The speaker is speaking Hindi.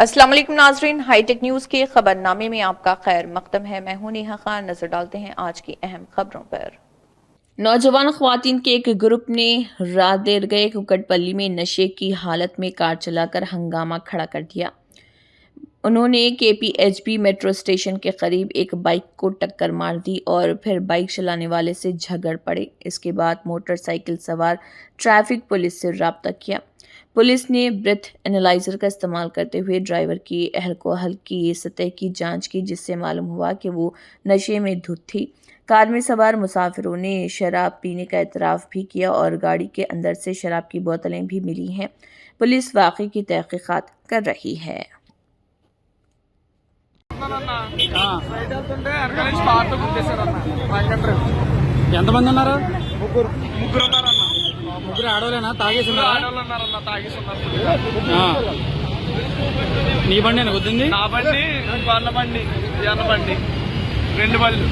अस्सलाम वालेकुम नाजरीन, हाईटेक न्यूज के खबरनामे में आपका खैर मकदम है। मैं हूं नेहा खान। नजर डालते हैं आज की अहम खबरों पर। नौजवान ख्वातीन के एक ग्रुप ने रात देर गए कुकटपल्ली में नशे की हालत में कार चलाकर हंगामा खड़ा कर दिया। उन्होंने केपीएचबी मेट्रो स्टेशन के करीब एक बाइक को टक्कर मार दी और फिर बाइक चलाने वाले से झगड़ पड़े। इसके बाद मोटरसाइकिल सवार ट्रैफिक पुलिस से राब्ता किया। पुलिस ने ब्रेथ एनालाइजर का इस्तेमाल करते हुए ड्राइवर की अल्कोहल की सतह की जांच की, जिससे मालूम हुआ कि वो नशे में धुत थी। कार में सवार मुसाफिरों ने शराब पीने का एतराफ़ भी किया और गाड़ी के अंदर से शराब की बोतलें भी मिली हैं। पुलिस वाक़े की तहक़ीक़ात कर रही है। ఎంతమంది ఉన్నారు? ముగ్గురు ఉన్నారన్న. ముగ్గురు ఆడవాళ్ళేనా? తాగేసి ఆడవాళ్ళన్నారన్న, తాగేస్తున్నారు. నీ బండి గుద్దింది? నా బండి, వాళ్ళ బండి, ఈ అన్న బండి, రెండు బళ్ళు.